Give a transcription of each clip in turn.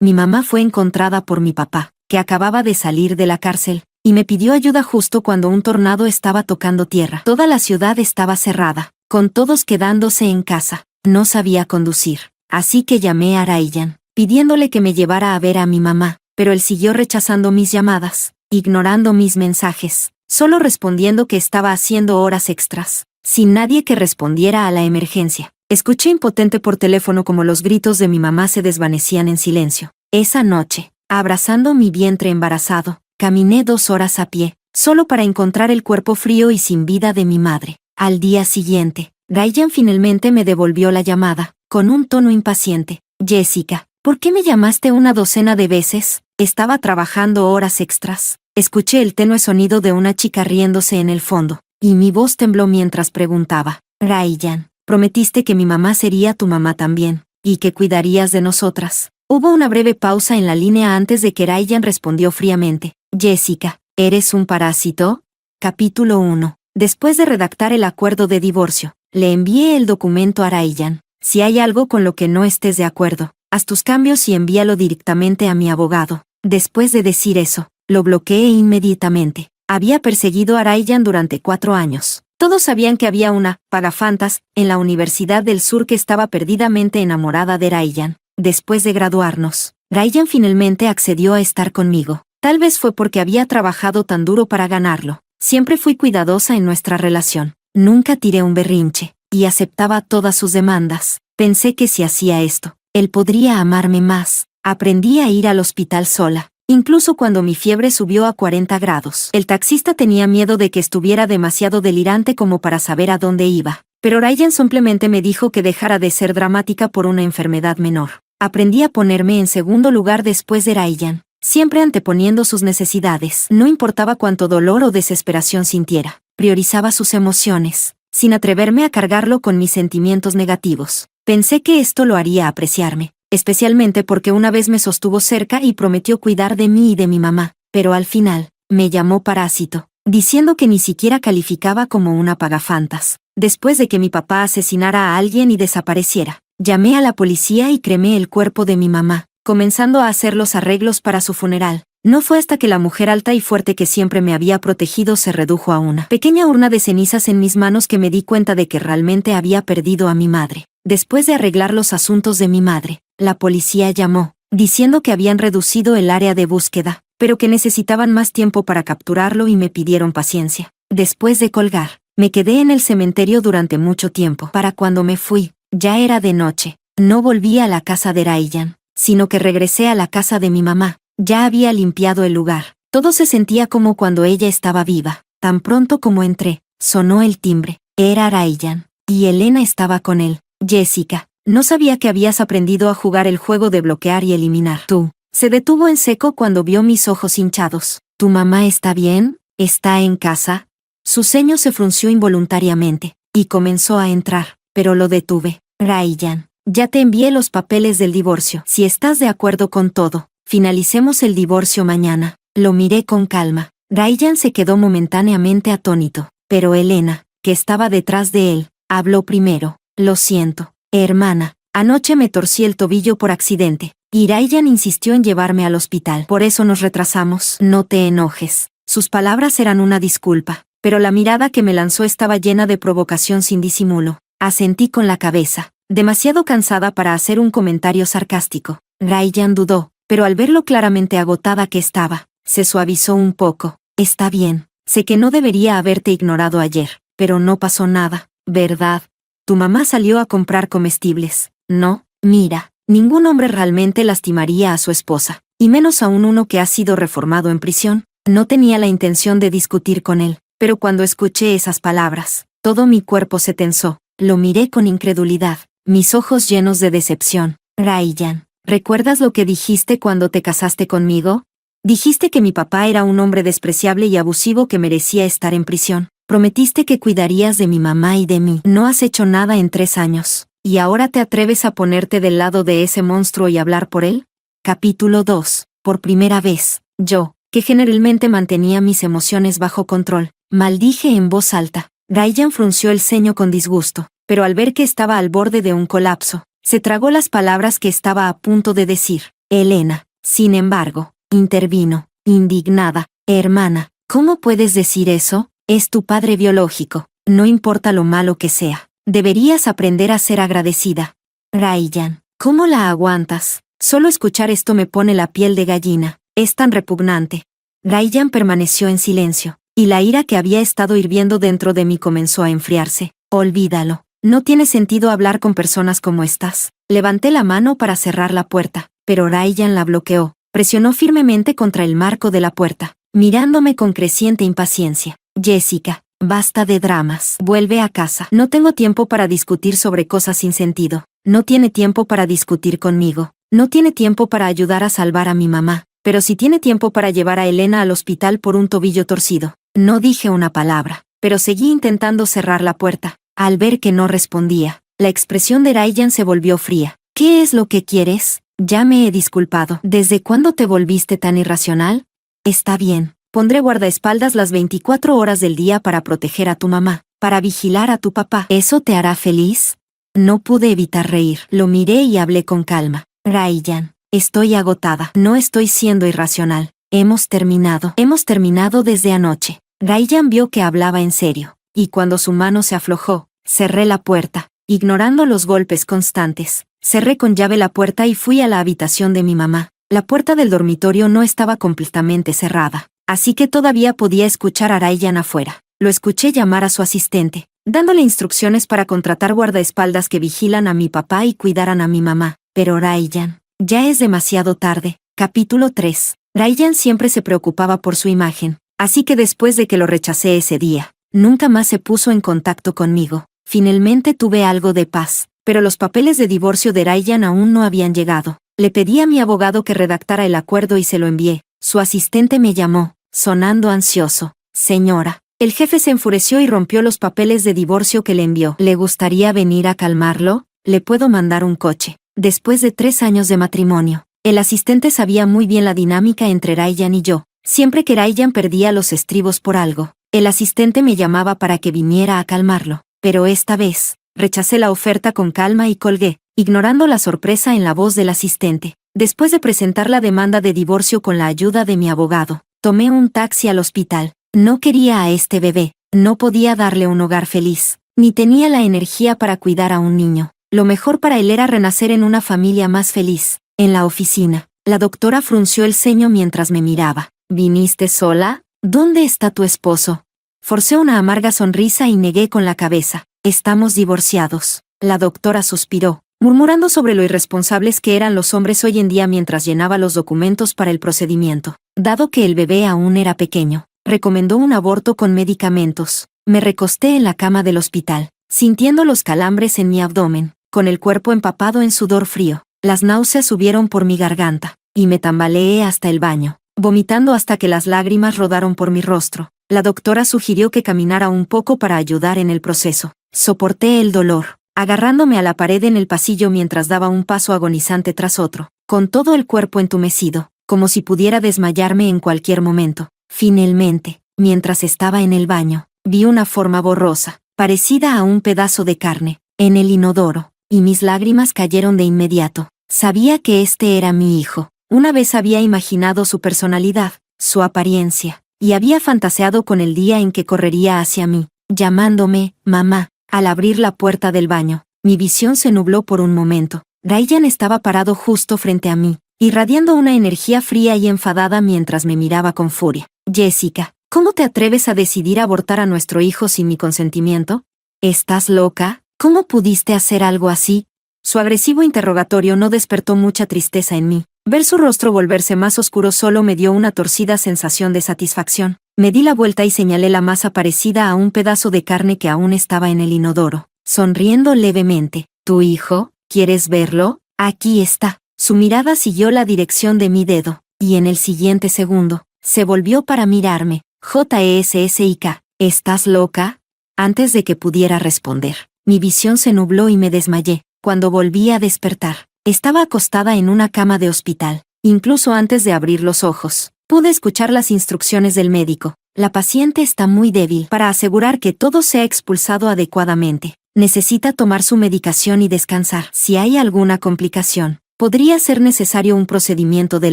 mi mamá fue encontrada por mi papá, que acababa de salir de la cárcel, y me pidió ayuda justo cuando un tornado estaba tocando tierra. Toda la ciudad estaba cerrada, con todos quedándose en casa. No sabía conducir, así que llamé a Ryan, pidiéndole que me llevara a ver a mi mamá, pero él siguió rechazando mis llamadas, ignorando mis mensajes, solo respondiendo que estaba haciendo horas extras, sin nadie que respondiera a la emergencia. Escuché impotente por teléfono como los gritos de mi mamá se desvanecían en silencio. Esa noche, abrazando mi vientre embarazado, caminé 2 horas a pie, solo para encontrar el cuerpo frío y sin vida de mi madre. Al día siguiente, Ryan finalmente me devolvió la llamada, con un tono impaciente. Jessica, ¿por qué me llamaste una docena de veces? Estaba trabajando horas extras. Escuché el tenue sonido de una chica riéndose en el fondo, y mi voz tembló mientras preguntaba. Ryan, prometiste que mi mamá sería tu mamá también, y que cuidarías de nosotras. Hubo una breve pausa en la línea antes de que Ryan respondió fríamente. Jessica, ¿eres un parásito? Capítulo 1. Después de redactar el acuerdo de divorcio, le envié el documento a Ryan. Si hay algo con lo que no estés de acuerdo, haz tus cambios y envíalo directamente a mi abogado. Después de decir eso, lo bloqueé inmediatamente. Había perseguido a Ryan durante 4 años. Todos sabían que había una pagafantas en la Universidad del Sur que estaba perdidamente enamorada de Ryan. Después de graduarnos, Ryan finalmente accedió a estar conmigo. Tal vez fue porque había trabajado tan duro para ganarlo. Siempre fui cuidadosa en nuestra relación. Nunca tiré un berrinche, y aceptaba todas sus demandas. Pensé que si hacía esto, él podría amarme más. Aprendí a ir al hospital sola, incluso cuando mi fiebre subió a 40 grados. El taxista tenía miedo de que estuviera demasiado delirante como para saber a dónde iba. Pero Ryan simplemente me dijo que dejara de ser dramática por una enfermedad menor. Aprendí a ponerme en segundo lugar después de Ryan, siempre anteponiendo sus necesidades. No importaba cuánto dolor o desesperación sintiera, priorizaba sus emociones, sin atreverme a cargarlo con mis sentimientos negativos. Pensé que esto lo haría apreciarme, especialmente porque una vez me sostuvo cerca y prometió cuidar de mí y de mi mamá, pero al final, me llamó parásito, diciendo que ni siquiera calificaba como una pagafantas. Después de que mi papá asesinara a alguien y desapareciera, llamé a la policía y cremé el cuerpo de mi mamá, comenzando a hacer los arreglos para su funeral. No fue hasta que la mujer alta y fuerte que siempre me había protegido se redujo a una pequeña urna de cenizas en mis manos que me di cuenta de que realmente había perdido a mi madre. Después de arreglar los asuntos de mi madre, la policía llamó, diciendo que habían reducido el área de búsqueda, pero que necesitaban más tiempo para capturarlo y me pidieron paciencia. Después de colgar, me quedé en el cementerio durante mucho tiempo. Para cuando me fui, ya era de noche. No volví a la casa de Ryan, sino que regresé a la casa de mi mamá. Ya había limpiado el lugar. Todo se sentía como cuando ella estaba viva. Tan pronto como entré, sonó el timbre. Era Ryan, y Elena estaba con él. Jessica, no sabía que habías aprendido a jugar el juego de bloquear y eliminar. Tú. Se detuvo en seco cuando vio mis ojos hinchados. ¿Tu mamá está bien? ¿Está en casa? Su ceño se frunció involuntariamente, y comenzó a entrar, pero lo detuve. Ryan, ya te envié los papeles del divorcio. Si estás de acuerdo con todo, finalicemos el divorcio mañana. Lo miré con calma. Ryan se quedó momentáneamente atónito, pero Elena, que estaba detrás de él, habló primero. Lo siento, hermana, anoche me torcí el tobillo por accidente, y Ryan insistió en llevarme al hospital. Por eso nos retrasamos. No te enojes. Sus palabras eran una disculpa, pero la mirada que me lanzó estaba llena de provocación sin disimulo. Asentí con la cabeza, demasiado cansada para hacer un comentario sarcástico. Ryan dudó, pero al verlo claramente agotada que estaba, se suavizó un poco. Está bien, sé que no debería haberte ignorado ayer, pero no pasó nada, ¿verdad? Tu mamá salió a comprar comestibles, ¿no? Mira, ningún hombre realmente lastimaría a su esposa, y menos aún uno que ha sido reformado en prisión. No tenía la intención de discutir con él, pero cuando escuché esas palabras, todo mi cuerpo se tensó. Lo miré con incredulidad, mis ojos llenos de decepción. Ryan, ¿recuerdas lo que dijiste cuando te casaste conmigo? Dijiste que mi papá era un hombre despreciable y abusivo que merecía estar en prisión. Prometiste que cuidarías de mi mamá y de mí. No has hecho nada en 3 años, y ahora te atreves a ponerte del lado de ese monstruo y hablar por él. Capítulo 2. Por primera vez, yo, que generalmente mantenía mis emociones bajo control, maldije en voz alta. Ryan frunció el ceño con disgusto, pero al ver que estaba al borde de un colapso, se tragó las palabras que estaba a punto de decir. Elena, sin embargo, intervino, indignada. Hermana, ¿cómo puedes decir eso? Es tu padre biológico, no importa lo malo que sea. Deberías aprender a ser agradecida. Ryan, ¿cómo la aguantas? Solo escuchar esto me pone la piel de gallina. Es tan repugnante. Ryan permaneció en silencio, y la ira que había estado hirviendo dentro de mí comenzó a enfriarse. Olvídalo. No tiene sentido hablar con personas como estas. Levanté la mano para cerrar la puerta, pero Ryan la bloqueó. Presionó firmemente contra el marco de la puerta, mirándome con creciente impaciencia. Jessica, basta de dramas. Vuelve a casa. No tengo tiempo para discutir sobre cosas sin sentido. No tiene tiempo para discutir conmigo. No tiene tiempo para ayudar a salvar a mi mamá. Pero sí tiene tiempo para llevar a Elena al hospital por un tobillo torcido. No dije una palabra, pero seguí intentando cerrar la puerta. Al ver que no respondía, la expresión de Ryan se volvió fría. ¿Qué es lo que quieres? Ya me he disculpado. ¿Desde cuándo te volviste tan irracional? Está bien. Pondré guardaespaldas las 24 horas del día para proteger a tu mamá, para vigilar a tu papá. ¿Eso te hará feliz? No pude evitar reír. Lo miré y hablé con calma. Ryan, estoy agotada. No estoy siendo irracional. Hemos terminado. Hemos terminado desde anoche. Ryan vio que hablaba en serio, y cuando su mano se aflojó, cerré la puerta, ignorando los golpes constantes. Cerré con llave la puerta y fui a la habitación de mi mamá. La puerta del dormitorio no estaba completamente cerrada, así que todavía podía escuchar a Ryan afuera. Lo escuché llamar a su asistente, dándole instrucciones para contratar guardaespaldas que vigilan a mi papá y cuidaran a mi mamá. Pero Ryan, ya es demasiado tarde. Capítulo 3. Ryan siempre se preocupaba por su imagen, así que después de que lo rechacé ese día, nunca más se puso en contacto conmigo. Finalmente tuve algo de paz, pero los papeles de divorcio de Ryan aún no habían llegado. Le pedí a mi abogado que redactara el acuerdo y se lo envié. Su asistente me llamó, sonando ansioso. Señora, el jefe se enfureció y rompió los papeles de divorcio que le envió. ¿Le gustaría venir a calmarlo? Le puedo mandar un coche. Después de 3 años de matrimonio, el asistente sabía muy bien la dinámica entre Ryan y yo. Siempre que Ryan perdía los estribos por algo, el asistente me llamaba para que viniera a calmarlo. Pero esta vez, rechacé la oferta con calma y colgué, ignorando la sorpresa en la voz del asistente. Después de presentar la demanda de divorcio con la ayuda de mi abogado, tomé un taxi al hospital. No quería a este bebé, no podía darle un hogar feliz, ni tenía la energía para cuidar a un niño. Lo mejor para él era renacer en una familia más feliz. En la oficina, la doctora frunció el ceño mientras me miraba. ¿Viniste sola? ¿Dónde está tu esposo? Forcé una amarga sonrisa y negué con la cabeza. Estamos divorciados. La doctora suspiró, murmurando sobre lo irresponsables que eran los hombres hoy en día mientras llenaba los documentos para el procedimiento. Dado que el bebé aún era pequeño, recomendó un aborto con medicamentos. Me recosté en la cama del hospital, sintiendo los calambres en mi abdomen, con el cuerpo empapado en sudor frío. Las náuseas subieron por mi garganta, y me tambaleé hasta el baño, vomitando hasta que las lágrimas rodaron por mi rostro. La doctora sugirió que caminara un poco para ayudar en el proceso. Soporté el dolor, agarrándome a la pared en el pasillo mientras daba un paso agonizante tras otro, con todo el cuerpo entumecido, como si pudiera desmayarme en cualquier momento. Finalmente, mientras estaba en el baño, vi una forma borrosa, parecida a un pedazo de carne, en el inodoro, y mis lágrimas cayeron de inmediato. Sabía que este era mi hijo. Una vez había imaginado su personalidad, su apariencia, y había fantaseado con el día en que correría hacia mí, llamándome mamá. Al abrir la puerta del baño, mi visión se nubló por un momento. Ryan estaba parado justo frente a mí, irradiando una energía fría y enfadada mientras me miraba con furia. Jessica, ¿cómo te atreves a decidir abortar a nuestro hijo sin mi consentimiento? ¿Estás loca? ¿Cómo pudiste hacer algo así? Su agresivo interrogatorio no despertó mucha tristeza en mí. Ver su rostro volverse más oscuro solo me dio una torcida sensación de satisfacción. Me di la vuelta y señalé la masa parecida a un pedazo de carne que aún estaba en el inodoro, sonriendo levemente. ¿Tu hijo? ¿Quieres verlo? Aquí está. Su mirada siguió la dirección de mi dedo, y en el siguiente segundo, se volvió para mirarme. Jessica, ¿estás loca? Antes de que pudiera responder, mi visión se nubló y me desmayé. Cuando volví a despertar, estaba acostada en una cama de hospital. Incluso antes de abrir los ojos, pude escuchar las instrucciones del médico. La paciente está muy débil. Para asegurar que todo sea expulsado adecuadamente, necesita tomar su medicación y descansar. Si hay alguna complicación, Podría ser necesario un procedimiento de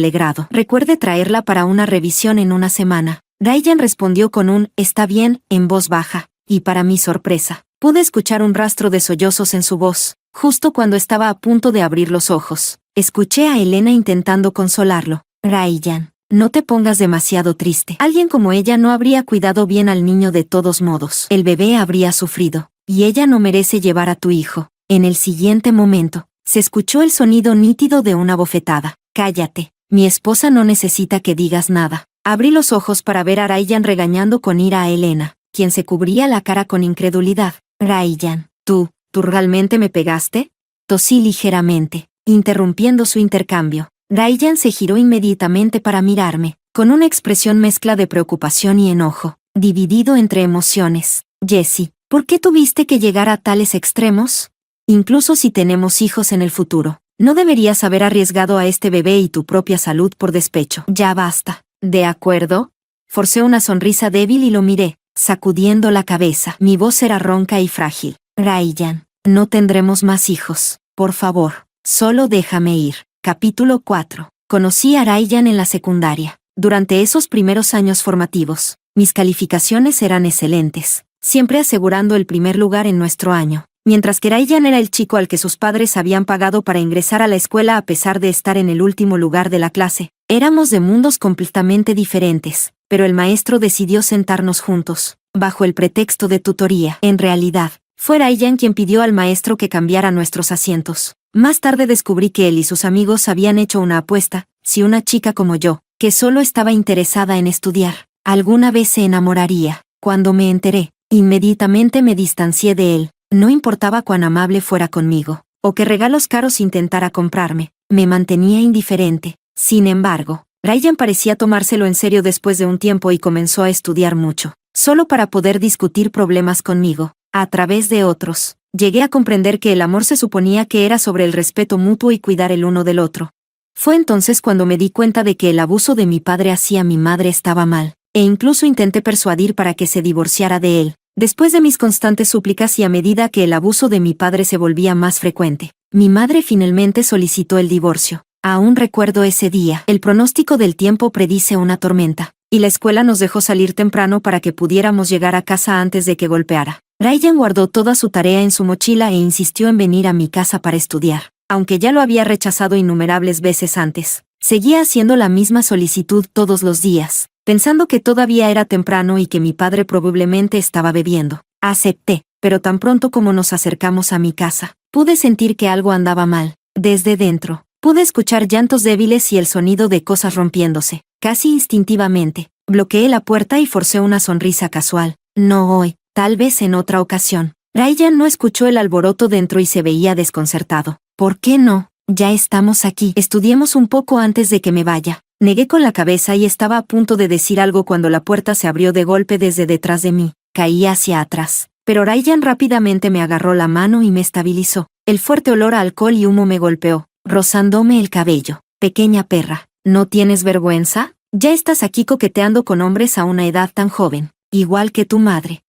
legrado. Recuerde traerla para una revisión en una semana. Ryan respondió con un «está bien» en voz baja, y para mi sorpresa, pude escuchar un rastro de sollozos en su voz, justo cuando estaba a punto de abrir los ojos. Escuché a Elena intentando consolarlo. «Ryan, no te pongas demasiado triste. Alguien como ella no habría cuidado bien al niño de todos modos. El bebé habría sufrido, y ella no merece llevar a tu hijo». En el siguiente momento, se escuchó el sonido nítido de una bofetada. «Cállate, mi esposa no necesita que digas nada». Abrí los ojos para ver a Ryan regañando con ira a Elena, quien se cubría la cara con incredulidad. «Ryan, ¿tú realmente me pegaste?». Tosí ligeramente, interrumpiendo su intercambio. Ryan se giró inmediatamente para mirarme, con una expresión mezcla de preocupación y enojo, dividido entre emociones. «Jessie, ¿por qué tuviste que llegar a tales extremos? Incluso si tenemos hijos en el futuro, no deberías haber arriesgado a este bebé y tu propia salud por despecho». «Ya basta». «¿De acuerdo?». Forcé una sonrisa débil y lo miré, sacudiendo la cabeza. Mi voz era ronca y frágil. «Ryan, no tendremos más hijos. Por favor, solo déjame ir». Capítulo 4. Conocí a Ryan en la secundaria. Durante esos primeros años formativos, mis calificaciones eran excelentes, siempre asegurando el primer lugar en nuestro año. Mientras que Ryan era el chico al que sus padres habían pagado para ingresar a la escuela a pesar de estar en el último lugar de la clase. Éramos de mundos completamente diferentes, pero el maestro decidió sentarnos juntos, bajo el pretexto de tutoría. En realidad, fue Ryan quien pidió al maestro que cambiara nuestros asientos. Más tarde descubrí que él y sus amigos habían hecho una apuesta: si una chica como yo, que solo estaba interesada en estudiar, alguna vez se enamoraría. Cuando me enteré, inmediatamente me distancié de él. No importaba cuán amable fuera conmigo, o qué regalos caros intentara comprarme, me mantenía indiferente. Sin embargo, Ryan parecía tomárselo en serio después de un tiempo y comenzó a estudiar mucho, solo para poder discutir problemas conmigo. A través de otros, llegué a comprender que el amor se suponía que era sobre el respeto mutuo y cuidar el uno del otro. Fue entonces cuando me di cuenta de que el abuso de mi padre hacia mi madre estaba mal, e incluso intenté persuadir para que se divorciara de él. Después de mis constantes súplicas y a medida que el abuso de mi padre se volvía más frecuente, mi madre finalmente solicitó el divorcio. Aún recuerdo ese día. El pronóstico del tiempo predice una tormenta, y la escuela nos dejó salir temprano para que pudiéramos llegar a casa antes de que golpeara. Ryan guardó toda su tarea en su mochila e insistió en venir a mi casa para estudiar. Aunque ya lo había rechazado innumerables veces antes, seguía haciendo la misma solicitud todos los días, pensando que todavía era temprano y que mi padre probablemente estaba bebiendo. Acepté, pero tan pronto como nos acercamos a mi casa, pude sentir que algo andaba mal. Desde dentro, pude escuchar llantos débiles y el sonido de cosas rompiéndose. Casi instintivamente, bloqueé la puerta y forcé una sonrisa casual. «No hoy, tal vez en otra ocasión». Ryan no escuchó el alboroto dentro y se veía desconcertado. «¿Por qué no? Ya estamos aquí. Estudiemos un poco antes de que me vaya». Negué con la cabeza y estaba a punto de decir algo cuando la puerta se abrió de golpe desde detrás de mí. Caí hacia atrás, pero Ryan rápidamente me agarró la mano y me estabilizó. El fuerte olor a alcohol y humo me golpeó, rozándome el cabello. «Pequeña perra, ¿no tienes vergüenza? Ya estás aquí coqueteando con hombres a una edad tan joven, igual que tu madre».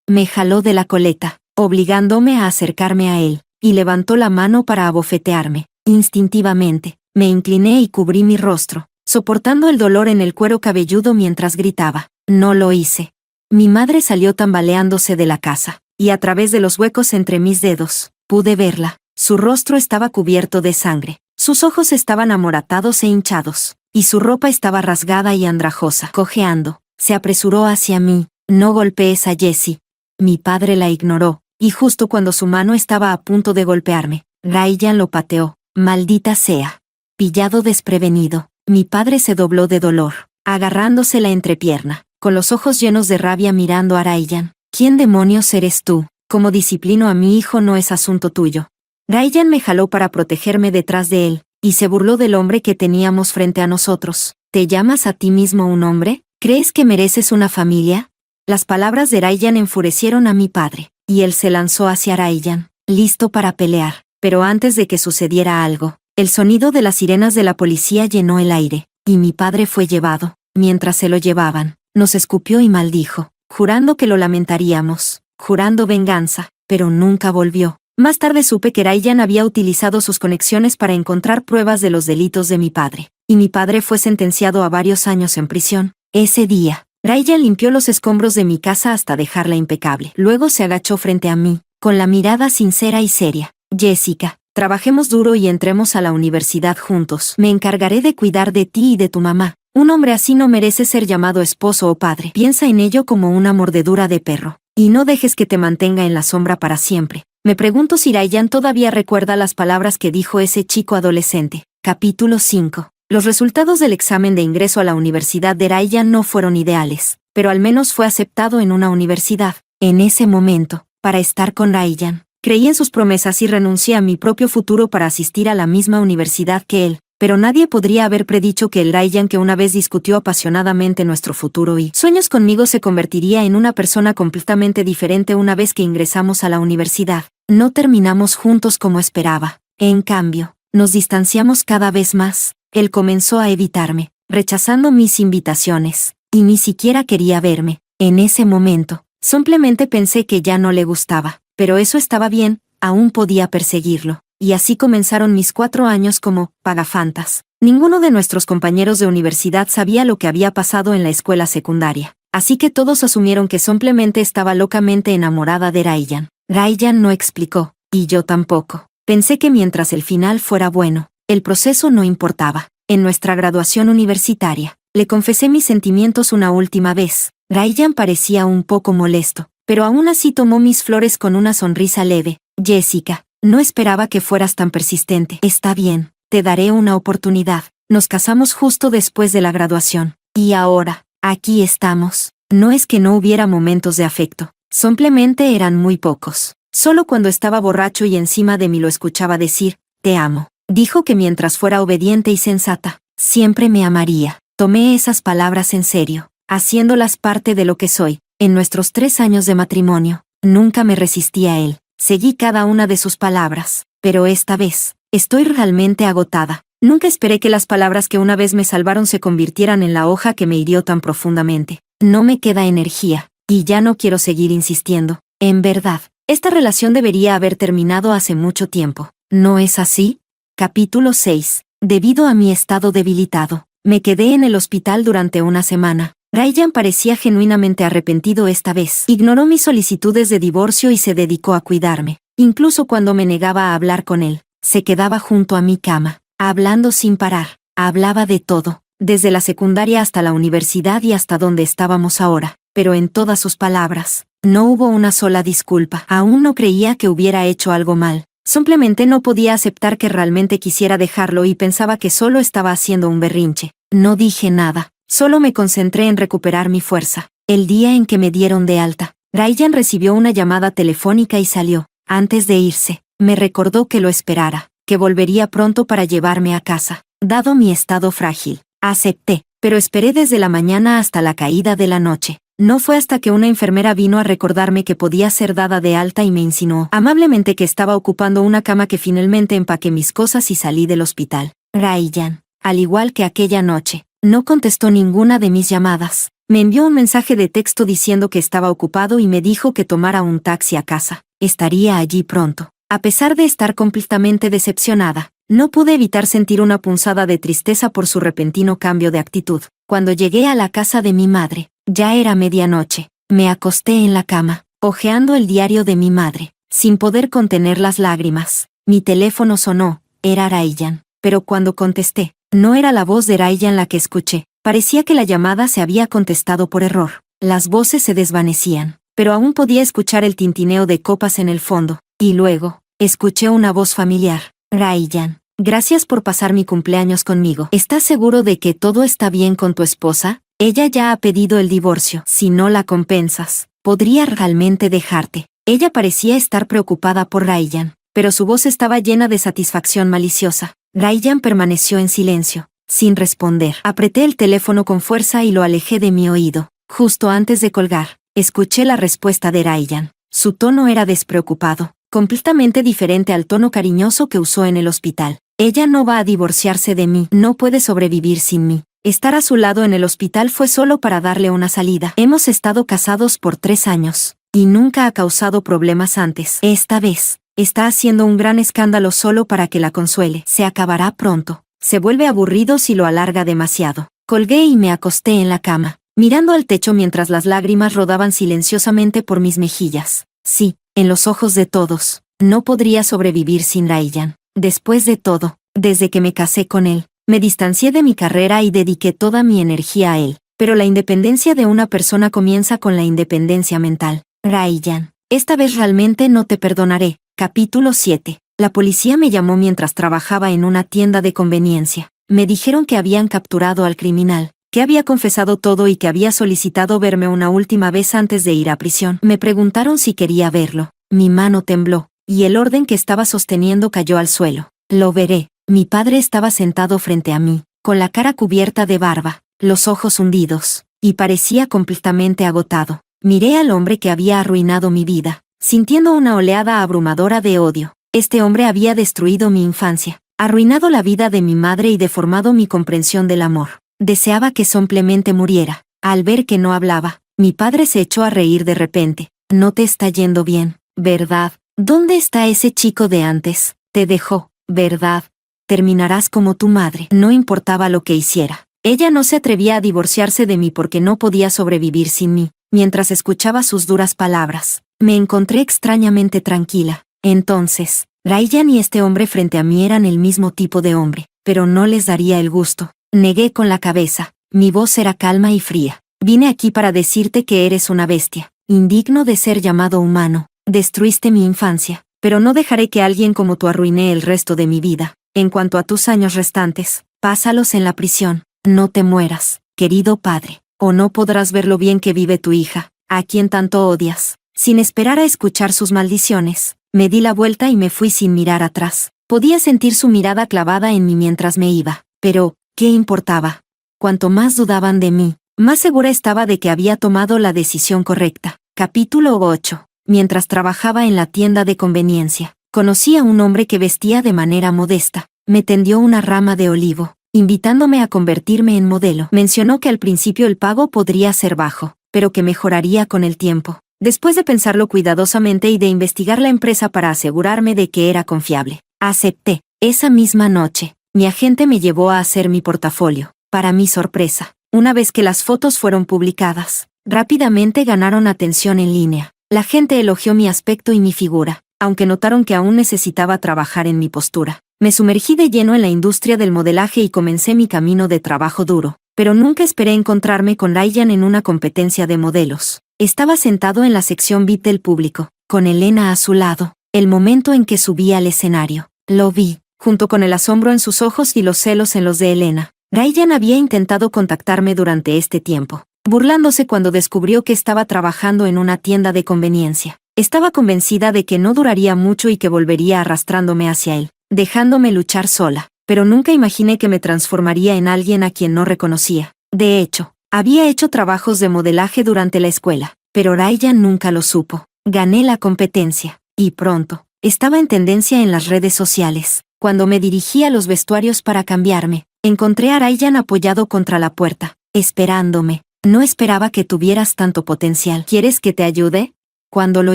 Me jaló de la coleta, obligándome a acercarme a él, y levantó la mano para abofetearme. Instintivamente, me incliné y cubrí mi rostro, soportando el dolor en el cuero cabelludo mientras gritaba. No lo hice. Mi madre salió tambaleándose de la casa, y a través de los huecos entre mis dedos, pude verla. Su rostro estaba cubierto de sangre, sus ojos estaban amoratados e hinchados, y su ropa estaba rasgada y andrajosa. Cojeando, se apresuró hacia mí. «No golpees a Jessie». Mi padre la ignoró, y justo cuando su mano estaba a punto de golpearme, Ryan lo pateó. «Maldita sea». Pillado desprevenido, mi padre se dobló de dolor, agarrándose la entrepierna, con los ojos llenos de rabia mirando a Ryan. «¿Quién demonios eres tú? Cómo disciplino a mi hijo no es asunto tuyo». Ryan me jaló para protegerme detrás de él, y se burló del hombre que teníamos frente a nosotros. «¿Te llamas a ti mismo un hombre? ¿Crees que mereces una familia?». Las palabras de Ryan enfurecieron a mi padre, y él se lanzó hacia Ryan, listo para pelear. Pero antes de que sucediera algo, el sonido de las sirenas de la policía llenó el aire, y mi padre fue llevado. Mientras se lo llevaban, nos escupió y maldijo, jurando que lo lamentaríamos, jurando venganza, pero nunca volvió. Más tarde supe que Ryan había utilizado sus conexiones para encontrar pruebas de los delitos de mi padre, y mi padre fue sentenciado a varios años en prisión. Ese día, Ryan limpió los escombros de mi casa hasta dejarla impecable. Luego se agachó frente a mí, con la mirada sincera y seria. Jessica, trabajemos duro y entremos a la universidad juntos. Me encargaré de cuidar de ti y de tu mamá. Un hombre así no merece ser llamado esposo o padre. Piensa en ello como una mordedura de perro. Y no dejes que te mantenga en la sombra para siempre. Me pregunto si Ryan todavía recuerda las palabras que dijo ese chico adolescente. Capítulo 5. Los resultados del examen de ingreso a la universidad de Ryan no fueron ideales, pero al menos fue aceptado en una universidad. En ese momento, para estar con Ryan, creí en sus promesas y renuncié a mi propio futuro para asistir a la misma universidad que él. Pero nadie podría haber predicho que el Ryan que una vez discutió apasionadamente nuestro futuro y sueños conmigo se convertiría en una persona completamente diferente una vez que ingresamos a la universidad. No terminamos juntos como esperaba. En cambio, nos distanciamos cada vez más. Él comenzó a evitarme, rechazando mis invitaciones, y ni siquiera quería verme. En ese momento, simplemente pensé que ya no le gustaba, pero eso estaba bien, aún podía perseguirlo. Y así comenzaron mis 4 años como pagafantas. Ninguno de nuestros compañeros de universidad sabía lo que había pasado en la escuela secundaria, así que todos asumieron que simplemente estaba locamente enamorada de Ryan. Ryan no explicó, y yo tampoco. Pensé que mientras el final fuera bueno, el proceso no importaba. En nuestra graduación universitaria, le confesé mis sentimientos una última vez. Ryan parecía un poco molesto, pero aún así tomó mis flores con una sonrisa leve. Jessica, no esperaba que fueras tan persistente. Está bien, te daré una oportunidad. Nos casamos justo después de la graduación. Y ahora, aquí estamos. No es que no hubiera momentos de afecto, simplemente eran muy pocos. Solo cuando estaba borracho y encima de mí lo escuchaba decir, te amo. Dijo que mientras fuera obediente y sensata, siempre me amaría. Tomé esas palabras en serio, haciéndolas parte de lo que soy. En nuestros 3 años de matrimonio, nunca me resistí a él. Seguí cada una de sus palabras, pero esta vez, estoy realmente agotada. Nunca esperé que las palabras que una vez me salvaron se convirtieran en la hoja que me hirió tan profundamente. No me queda energía, y ya no quiero seguir insistiendo. En verdad, esta relación debería haber terminado hace mucho tiempo. ¿No es así? Capítulo 6. Debido a mi estado debilitado, me quedé en el hospital durante una semana. Ryan parecía genuinamente arrepentido esta vez. Ignoró mis solicitudes de divorcio y se dedicó a cuidarme. Incluso cuando me negaba a hablar con él, se quedaba junto a mi cama, hablando sin parar. Hablaba de todo, desde la secundaria hasta la universidad y hasta donde estábamos ahora. Pero en todas sus palabras, no hubo una sola disculpa. Aún no creía que hubiera hecho algo mal. Simplemente no podía aceptar que realmente quisiera dejarlo y pensaba que solo estaba haciendo un berrinche. No dije nada. Solo me concentré en recuperar mi fuerza. El día en que me dieron de alta, Ryan recibió una llamada telefónica y salió. Antes de irse, me recordó que lo esperara, que volvería pronto para llevarme a casa. Dado mi estado frágil, acepté, pero esperé desde la mañana hasta la caída de la noche. No fue hasta que una enfermera vino a recordarme que podía ser dada de alta y me insinuó amablemente que estaba ocupando una cama que finalmente empaqué mis cosas y salí del hospital. Ryan, al igual que aquella noche, no contestó ninguna de mis llamadas. Me envió un mensaje de texto diciendo que estaba ocupado y me dijo que tomara un taxi a casa. Estaría allí pronto. A pesar de estar completamente decepcionada, no pude evitar sentir una punzada de tristeza por su repentino cambio de actitud. Cuando llegué a la casa de mi madre, ya era medianoche. Me acosté en la cama, hojeando el diario de mi madre, sin poder contener las lágrimas. Mi teléfono sonó, era Ryan, pero cuando contesté, no era la voz de Ryan la que escuché. Parecía que la llamada se había contestado por error. Las voces se desvanecían, pero aún podía escuchar el tintineo de copas en el fondo. Y luego, escuché una voz familiar. Ryan, gracias por pasar mi cumpleaños conmigo. ¿Estás seguro de que todo está bien con tu esposa? Ella ya ha pedido el divorcio. Si no la compensas, podría realmente dejarte. Ella parecía estar preocupada por Ryan, pero su voz estaba llena de satisfacción maliciosa. Ryan permaneció en silencio, sin responder. Apreté el teléfono con fuerza y lo alejé de mi oído. Justo antes de colgar, escuché la respuesta de Ryan. Su tono era despreocupado, completamente diferente al tono cariñoso que usó en el hospital. Ella no va a divorciarse de mí, no puede sobrevivir sin mí. Estar a su lado en el hospital fue solo para darle una salida. Hemos estado casados por 3 años, y nunca ha causado problemas antes. Esta vez, Está haciendo un gran escándalo solo para que la consuele. Se acabará pronto. Se vuelve aburrido si lo alarga demasiado. Colgué y me acosté en la cama, mirando al techo mientras las lágrimas rodaban silenciosamente por mis mejillas. Sí, en los ojos de todos, no podría sobrevivir sin Ryan. Después de todo, desde que me casé con él, me distancié de mi carrera y dediqué toda mi energía a él. Pero la independencia de una persona comienza con la independencia mental. Ryan, esta vez realmente no te perdonaré. Capítulo 7. La policía me llamó mientras trabajaba en una tienda de conveniencia. Me dijeron que habían capturado al criminal, que había confesado todo y que había solicitado verme una última vez antes de ir a prisión. Me preguntaron si quería verlo. Mi mano tembló, y el orden que estaba sosteniendo cayó al suelo. Lo veré. Mi padre estaba sentado frente a mí, con la cara cubierta de barba, los ojos hundidos, y parecía completamente agotado. Miré al hombre que había arruinado mi vida, sintiendo una oleada abrumadora de odio. Este hombre había destruido mi infancia, arruinado la vida de mi madre y deformado mi comprensión del amor. Deseaba que simplemente muriera. Al ver que no hablaba, mi padre se echó a reír de repente. No te está yendo bien, ¿verdad? ¿Dónde está ese chico de antes? Te dejó, ¿verdad? Terminarás como tu madre. No importaba lo que hiciera. Ella no se atrevía a divorciarse de mí porque no podía sobrevivir sin mí. Mientras escuchaba sus duras palabras, me encontré extrañamente tranquila. Entonces, Ryan y este hombre frente a mí eran el mismo tipo de hombre, pero no les daría el gusto. Negué con la cabeza. Mi voz era calma y fría. Vine aquí para decirte que eres una bestia, indigno de ser llamado humano. Destruiste mi infancia, pero no dejaré que alguien como tú arruine el resto de mi vida. En cuanto a tus años restantes, pásalos en la prisión. No te mueras, querido padre, o no podrás ver lo bien que vive tu hija, a quien tanto odias. Sin esperar a escuchar sus maldiciones, me di la vuelta y me fui sin mirar atrás. Podía sentir su mirada clavada en mí mientras me iba, pero, ¿qué importaba? Cuanto más dudaban de mí, más segura estaba de que había tomado la decisión correcta. Capítulo 8. Mientras trabajaba en la tienda de conveniencia, conocí a un hombre que vestía de manera modesta. Me tendió una rama de olivo, invitándome a convertirme en modelo. Mencionó que al principio el pago podría ser bajo, pero que mejoraría con el tiempo. Después de pensarlo cuidadosamente y de investigar la empresa para asegurarme de que era confiable, acepté. Esa misma noche, mi agente me llevó a hacer mi portafolio. Para mi sorpresa, una vez que las fotos fueron publicadas, rápidamente ganaron atención en línea. La gente elogió mi aspecto y mi figura, aunque notaron que aún necesitaba trabajar en mi postura. Me sumergí de lleno en la industria del modelaje y comencé mi camino de trabajo duro, pero nunca esperé encontrarme con Ryan en una competencia de modelos. Estaba sentado en la sección VIP del público, con Elena a su lado. El momento en que subí al escenario, lo vi, junto con el asombro en sus ojos y los celos en los de Elena. Ryan había intentado contactarme durante este tiempo, burlándose cuando descubrió que estaba trabajando en una tienda de conveniencia. Estaba convencida de que no duraría mucho y que volvería arrastrándome hacia él, dejándome luchar sola, pero nunca imaginé que me transformaría en alguien a quien no reconocía. De hecho, había hecho trabajos de modelaje durante la escuela, pero Ryan nunca lo supo. Gané la competencia, y pronto, estaba en tendencia en las redes sociales. Cuando me dirigí a los vestuarios para cambiarme, encontré a Ryan apoyado contra la puerta, esperándome. No esperaba que tuvieras tanto potencial. ¿Quieres que te ayude? Cuando lo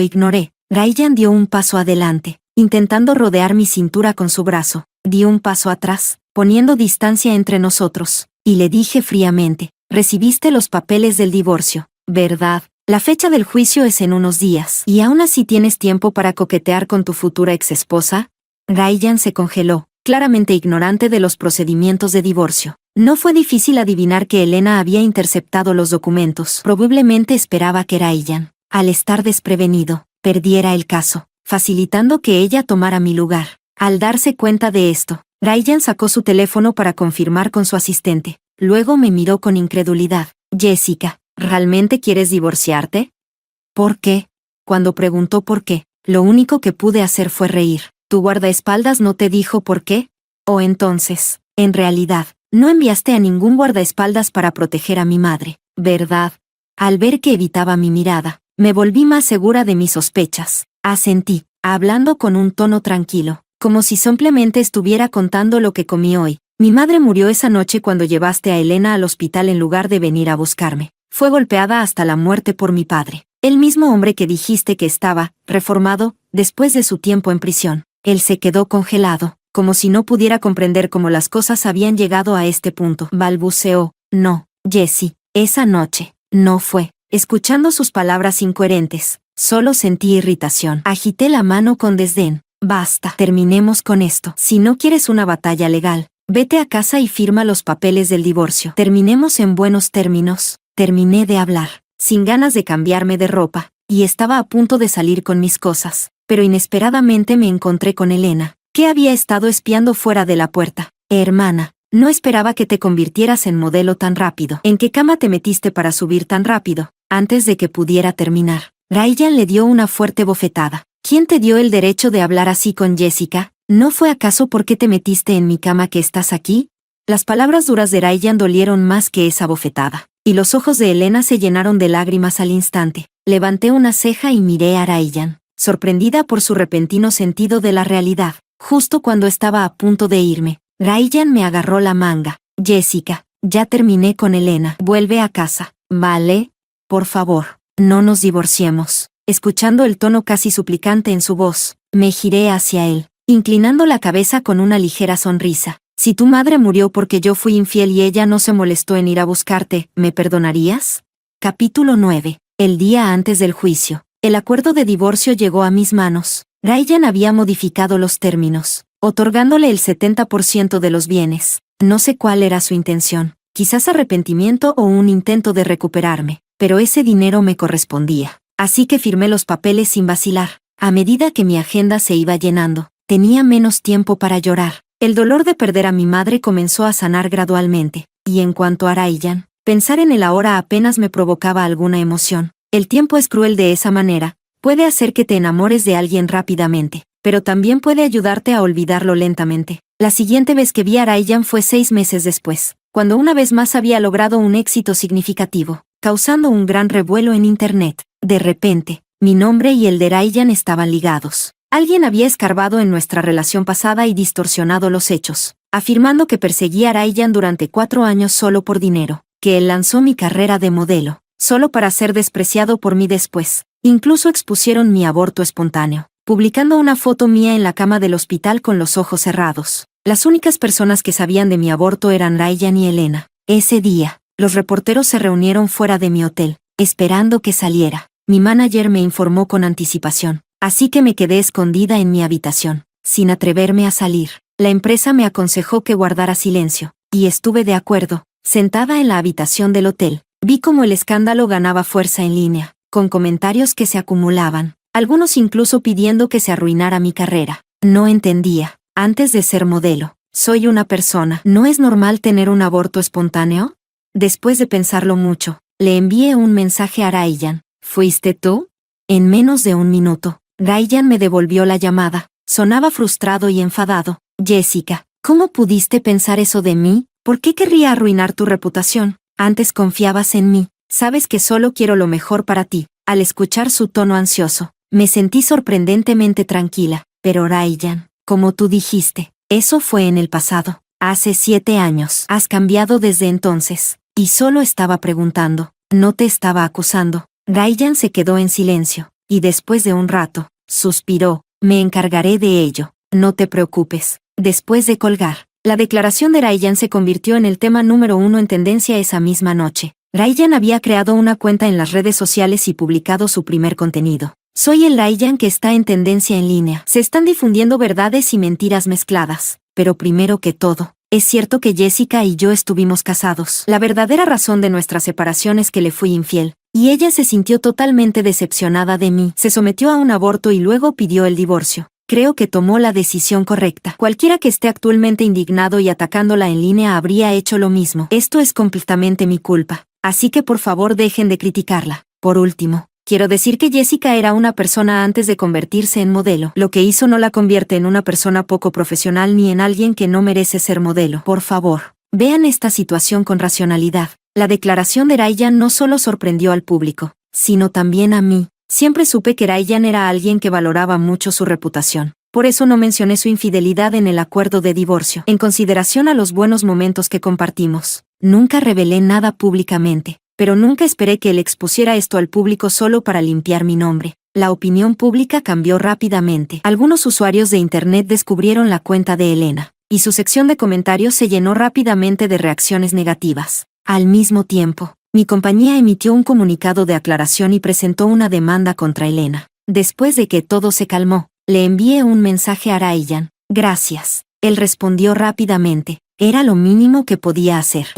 ignoré, Ryan dio un paso adelante, intentando rodear mi cintura con su brazo. Di un paso atrás, poniendo distancia entre nosotros, y le dije fríamente, recibiste los papeles del divorcio, ¿verdad? La fecha del juicio es en unos días. ¿Y aún así tienes tiempo para coquetear con tu futura exesposa? Ryan se congeló, claramente ignorante de los procedimientos de divorcio. No fue difícil adivinar que Elena había interceptado los documentos. Probablemente esperaba que Ryan, al estar desprevenido, perdiera el caso, facilitando que ella tomara mi lugar. Al darse cuenta de esto, Ryan sacó su teléfono para confirmar con su asistente. Luego me miró con incredulidad. Jessica, ¿realmente quieres divorciarte? ¿Por qué? Cuando preguntó por qué, lo único que pude hacer fue reír. ¿Tu guardaespaldas no te dijo por qué? O entonces, en realidad, no enviaste a ningún guardaespaldas para proteger a mi madre, ¿verdad? Al ver que evitaba mi mirada, me volví más segura de mis sospechas. Asentí, hablando con un tono tranquilo, como si simplemente estuviera contando lo que comí hoy. Mi madre murió esa noche cuando llevaste a Elena al hospital en lugar de venir a buscarme. Fue golpeada hasta la muerte por mi padre. El mismo hombre que dijiste que estaba reformado después de su tiempo en prisión. Él se quedó congelado, como si no pudiera comprender cómo las cosas habían llegado a este punto. Balbuceó: no, Jessie, esa noche no fue. Escuchando sus palabras incoherentes, solo sentí irritación. Agité la mano con desdén. Basta, terminemos con esto. Si no quieres una batalla legal, vete a casa y firma los papeles del divorcio. Terminemos en buenos términos. Terminé de hablar, sin ganas de cambiarme de ropa, y estaba a punto de salir con mis cosas, pero inesperadamente me encontré con Elena, que había estado espiando fuera de la puerta. Hermana, no esperaba que te convirtieras en modelo tan rápido. ¿En qué cama te metiste para subir tan rápido? Antes de que pudiera terminar, Ryan le dio una fuerte bofetada. ¿Quién te dio el derecho de hablar así con Jessica? ¿No fue acaso porque te metiste en mi cama que estás aquí? Las palabras duras de Ryan dolieron más que esa bofetada, y los ojos de Elena se llenaron de lágrimas al instante. Levanté una ceja y miré a Ryan, sorprendida por su repentino sentido de la realidad. Justo cuando estaba a punto de irme, Ryan me agarró la manga. Jessica, ya terminé con Elena. Vuelve a casa, ¿vale? Por favor, no nos divorciemos. Escuchando el tono casi suplicante en su voz, me giré hacia él, inclinando la cabeza con una ligera sonrisa. Si tu madre murió porque yo fui infiel y ella no se molestó en ir a buscarte, ¿me perdonarías? Capítulo 9. El día antes del juicio. El acuerdo de divorcio llegó a mis manos. Ryan había modificado los términos, otorgándole el 70% de los bienes. No sé cuál era su intención, quizás arrepentimiento o un intento de recuperarme, pero ese dinero me correspondía. Así que firmé los papeles sin vacilar. A medida que mi agenda se iba llenando, tenía menos tiempo para llorar. El dolor de perder a mi madre comenzó a sanar gradualmente, y en cuanto a Ryan, pensar en él ahora apenas me provocaba alguna emoción. El tiempo es cruel de esa manera, puede hacer que te enamores de alguien rápidamente, pero también puede ayudarte a olvidarlo lentamente. La siguiente vez que vi a Ryan fue 6 meses después, cuando una vez más había logrado un éxito significativo, causando un gran revuelo en Internet. De repente, mi nombre y el de Ryan estaban ligados. Alguien había escarbado en nuestra relación pasada y distorsionado los hechos, afirmando que perseguía a Ryan durante 4 años solo por dinero, que él lanzó mi carrera de modelo, solo para ser despreciado por mí después. Incluso expusieron mi aborto espontáneo, publicando una foto mía en la cama del hospital con los ojos cerrados. Las únicas personas que sabían de mi aborto eran Ryan y Elena. Ese día, los reporteros se reunieron fuera de mi hotel, esperando que saliera. Mi manager me informó con anticipación, así que me quedé escondida en mi habitación, sin atreverme a salir. La empresa me aconsejó que guardara silencio, y estuve de acuerdo. Sentada en la habitación del hotel, vi cómo el escándalo ganaba fuerza en línea, con comentarios que se acumulaban, algunos incluso pidiendo que se arruinara mi carrera. No entendía. Antes de ser modelo, soy una persona. ¿No es normal tener un aborto espontáneo? Después de pensarlo mucho, le envié un mensaje a Ryan. ¿Fuiste tú? En menos de un minuto, Ryan me devolvió la llamada. Sonaba frustrado y enfadado. Jessica, ¿cómo pudiste pensar eso de mí? ¿Por qué querría arruinar tu reputación? Antes confiabas en mí. Sabes que solo quiero lo mejor para ti. Al escuchar su tono ansioso, me sentí sorprendentemente tranquila. Pero Ryan, como tú dijiste, eso fue en el pasado. Hace 7 años. Has cambiado desde entonces. Y solo estaba preguntando. No te estaba acusando. Ryan se quedó en silencio, y después de un rato, suspiró. Me encargaré de ello. No te preocupes. Después de colgar, la declaración de Ryan se convirtió en el tema número 1 en tendencia esa misma noche. Ryan había creado una cuenta en las redes sociales y publicado su primer contenido. Soy el Ryan que está en tendencia en línea. Se están difundiendo verdades y mentiras mezcladas. Pero primero que todo, es cierto que Jessica y yo estuvimos casados. La verdadera razón de nuestra separación es que le fui infiel. Y ella se sintió totalmente decepcionada de mí. Se sometió a un aborto y luego pidió el divorcio. Creo que tomó la decisión correcta. Cualquiera que esté actualmente indignado y atacándola en línea habría hecho lo mismo. Esto es completamente mi culpa. Así que por favor dejen de criticarla. Por último, quiero decir que Jessica era una persona antes de convertirse en modelo. Lo que hizo no la convierte en una persona poco profesional ni en alguien que no merece ser modelo. Por favor, vean esta situación con racionalidad. La declaración de Ryan no solo sorprendió al público, sino también a mí. Siempre supe que Ryan era alguien que valoraba mucho su reputación. Por eso no mencioné su infidelidad en el acuerdo de divorcio. En consideración a los buenos momentos que compartimos, nunca revelé nada públicamente. pero nunca esperé que él expusiera esto al público solo para limpiar mi nombre. La opinión pública cambió rápidamente. Algunos usuarios de Internet descubrieron la cuenta de Elena, y su sección de comentarios se llenó rápidamente de reacciones negativas. Al mismo tiempo, mi compañía emitió un comunicado de aclaración y presentó una demanda contra Elena. Después de que todo se calmó, le envié un mensaje a Ryan. Gracias. Él respondió rápidamente. Era lo mínimo que podía hacer.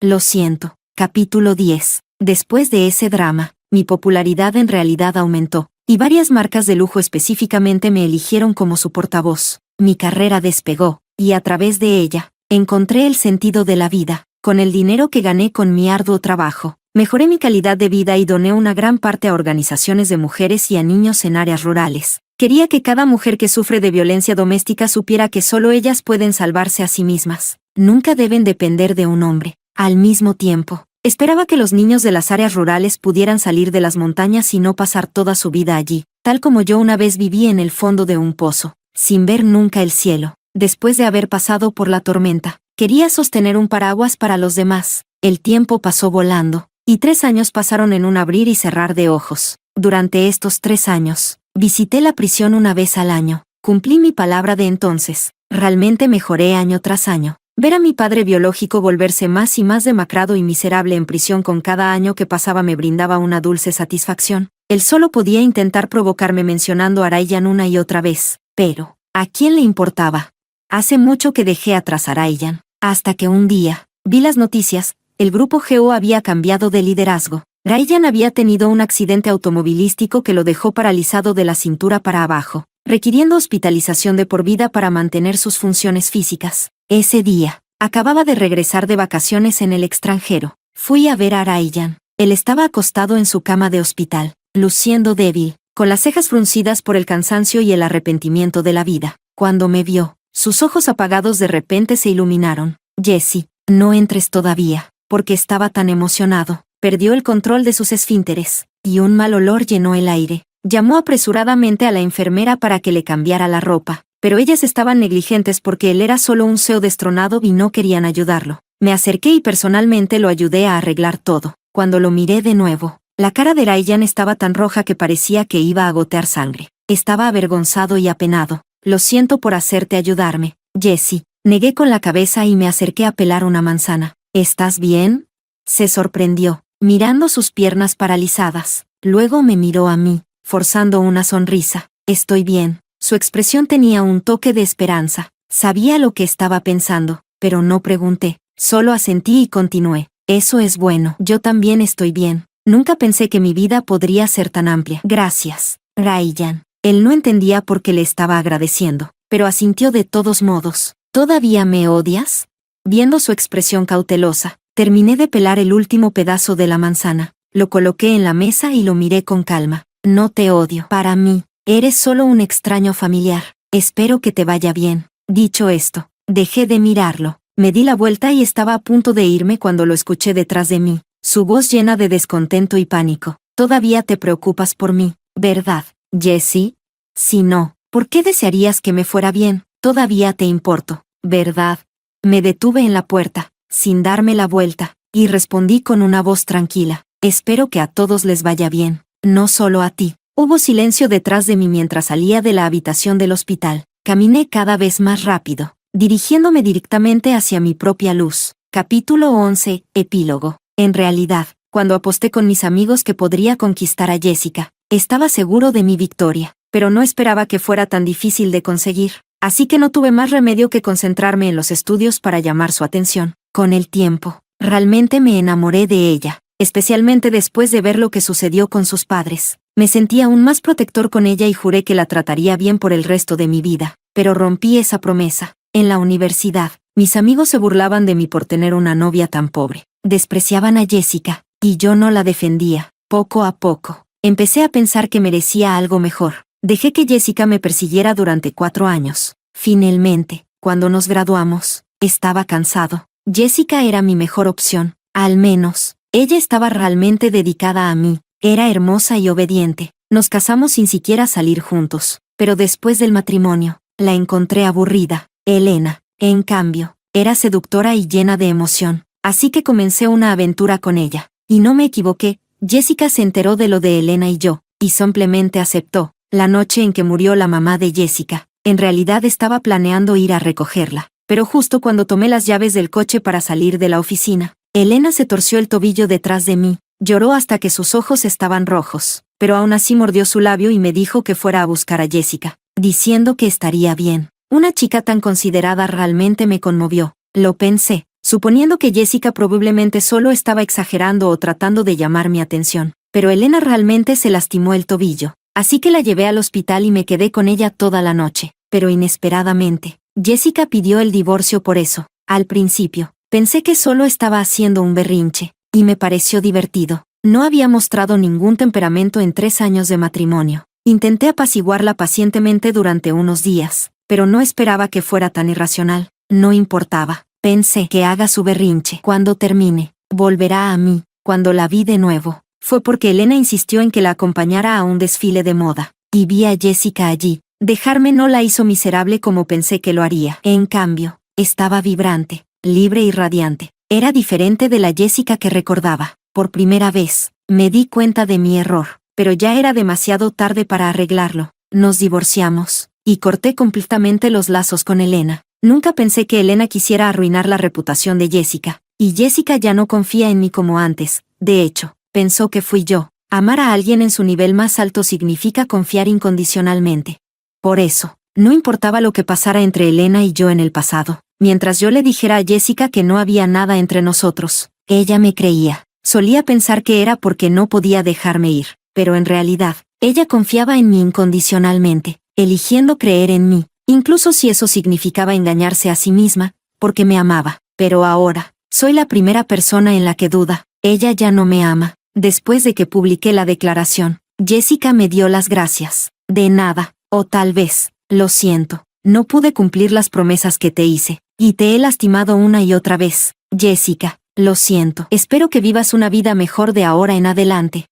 Lo siento. Capítulo 10. Después de ese drama, mi popularidad en realidad aumentó, y varias marcas de lujo específicamente me eligieron como su portavoz. Mi carrera despegó, y a través de ella, encontré el sentido de la vida. Con el dinero que gané con mi arduo trabajo, mejoré mi calidad de vida y doné una gran parte a organizaciones de mujeres y a niños en áreas rurales. Quería que cada mujer que sufre de violencia doméstica supiera que solo ellas pueden salvarse a sí mismas. Nunca deben depender de un hombre. Al mismo tiempo, esperaba que los niños de las áreas rurales pudieran salir de las montañas y no pasar toda su vida allí, tal como yo una vez viví en el fondo de un pozo, sin ver nunca el cielo. Después de haber pasado por la tormenta, quería sostener un paraguas para los demás. El tiempo pasó volando, y 3 años pasaron en un abrir y cerrar de ojos. Durante estos 3 años, visité la prisión una vez al año. Cumplí mi palabra de entonces. Realmente mejoré año tras año. Ver a mi padre biológico volverse más y más demacrado y miserable en prisión con cada año que pasaba me brindaba una dulce satisfacción. Él solo podía intentar provocarme mencionando a Ryan una y otra vez. Pero, ¿a quién le importaba? Hace mucho que dejé atrás a Ryan. Hasta que un día, vi las noticias, el grupo GO había cambiado de liderazgo. Ryan había tenido un accidente automovilístico que lo dejó paralizado de la cintura para abajo, requiriendo hospitalización de por vida para mantener sus funciones físicas. Ese día, acababa de regresar de vacaciones en el extranjero. Fui a ver a Ryan. Él estaba acostado en su cama de hospital, luciendo débil, con las cejas fruncidas por el cansancio y el arrepentimiento de la vida. Cuando me vio, sus ojos apagados de repente se iluminaron. Jessie, no entres todavía, porque estaba tan emocionado. Perdió el control de sus esfínteres, y un mal olor llenó el aire. Llamó apresuradamente a la enfermera para que le cambiara la ropa, pero ellas estaban negligentes porque él era solo un CEO destronado y no querían ayudarlo. Me acerqué y personalmente lo ayudé a arreglar todo. Cuando lo miré de nuevo, la cara de Ryan estaba tan roja que parecía que iba a gotear sangre. Estaba avergonzado y apenado. Lo siento por hacerte ayudarme, Jessie. Negué con la cabeza y me acerqué a pelar una manzana. ¿Estás bien? Se sorprendió, mirando sus piernas paralizadas. Luego me miró a mí, forzando una sonrisa. Estoy bien. Su expresión tenía un toque de esperanza. Sabía lo que estaba pensando, pero no pregunté. Solo asentí y continué. Eso es bueno. Yo también estoy bien. Nunca pensé que mi vida podría ser tan amplia. Gracias, Ryan. Él no entendía por qué le estaba agradeciendo, pero asintió de todos modos. ¿Todavía me odias? Viendo su expresión cautelosa, terminé de pelar el último pedazo de la manzana. Lo coloqué en la mesa y lo miré con calma. No te odio. Para mí, eres solo un extraño familiar. Espero que te vaya bien. Dicho esto, dejé de mirarlo. Me di la vuelta y estaba a punto de irme cuando lo escuché detrás de mí, su voz llena de descontento y pánico. Todavía te preocupas por mí, ¿verdad, Jessie? Si no, ¿por qué desearías que me fuera bien? Todavía te importo, ¿verdad? Me detuve en la puerta, sin darme la vuelta, y respondí con una voz tranquila. Espero que a todos les vaya bien, no solo a ti. Hubo silencio detrás de mí mientras salía de la habitación del hospital. Caminé cada vez más rápido, dirigiéndome directamente hacia mi propia luz. Capítulo 11. Epílogo. En realidad, cuando aposté con mis amigos que podría conquistar a Jessica, estaba seguro de mi victoria, pero no esperaba que fuera tan difícil de conseguir. Así que no tuve más remedio que concentrarme en los estudios para llamar su atención. Con el tiempo, realmente me enamoré de ella, especialmente después de ver lo que sucedió con sus padres. Me sentí aún más protector con ella y juré que la trataría bien por el resto de mi vida, pero rompí esa promesa. En la universidad, mis amigos se burlaban de mí por tener una novia tan pobre. Despreciaban a Jessica, y yo no la defendía. Poco a poco, empecé a pensar que merecía algo mejor. Dejé que Jessica me persiguiera durante 4 años. Finalmente, cuando nos graduamos, estaba cansado. Jessica era mi mejor opción. Al menos, ella estaba realmente dedicada a mí. Era hermosa y obediente. Nos casamos sin siquiera salir juntos. Pero después del matrimonio, la encontré aburrida. Elena, en cambio, era seductora y llena de emoción. Así que comencé una aventura con ella. Y no me equivoqué, Jessica se enteró de lo de Elena y yo, y simplemente aceptó. La noche en que murió la mamá de Jessica, en realidad estaba planeando ir a recogerla. Pero justo cuando tomé las llaves del coche para salir de la oficina, Elena se torció el tobillo detrás de mí, lloró hasta que sus ojos estaban rojos, pero aún así mordió su labio y me dijo que fuera a buscar a Jessica, diciendo que estaría bien. Una chica tan considerada realmente me conmovió. Lo pensé, suponiendo que Jessica probablemente solo estaba exagerando o tratando de llamar mi atención, pero Elena realmente se lastimó el tobillo, así que la llevé al hospital y me quedé con ella toda la noche, pero inesperadamente, Jessica pidió el divorcio por eso. Al principio, pensé que solo estaba haciendo un berrinche, y me pareció divertido. No había mostrado ningún temperamento en 3 años de matrimonio. Intenté apaciguarla pacientemente durante unos días, pero no esperaba que fuera tan irracional. No importaba. Pensé que haga su berrinche. Cuando termine, volverá a mí. Cuando la vi de nuevo, fue porque Elena insistió en que la acompañara a un desfile de moda, y vi a Jessica allí. Dejarme no la hizo miserable como pensé que lo haría. En cambio, estaba vibrante, libre y radiante. Era diferente de la Jessica que recordaba. Por primera vez, me di cuenta de mi error, pero ya era demasiado tarde para arreglarlo. Nos divorciamos, y corté completamente los lazos con Elena. Nunca pensé que Elena quisiera arruinar la reputación de Jessica, y Jessica ya no confía en mí como antes. De hecho, pensó que fui yo. Amar a alguien en su nivel más alto significa confiar incondicionalmente. Por eso, no importaba lo que pasara entre Elena y yo en el pasado. Mientras yo le dijera a Jessica que no había nada entre nosotros, ella me creía. Solía pensar que era porque no podía dejarme ir, pero en realidad, ella confiaba en mí incondicionalmente, eligiendo creer en mí, incluso si eso significaba engañarse a sí misma, porque me amaba. Pero ahora, soy la primera persona en la que duda. Ella ya no me ama. Después de que publiqué la declaración, Jessica me dio las gracias. De nada. O tal vez, lo siento, no pude cumplir las promesas que te hice, y te he lastimado una y otra vez. Jessica, lo siento. Espero que vivas una vida mejor de ahora en adelante.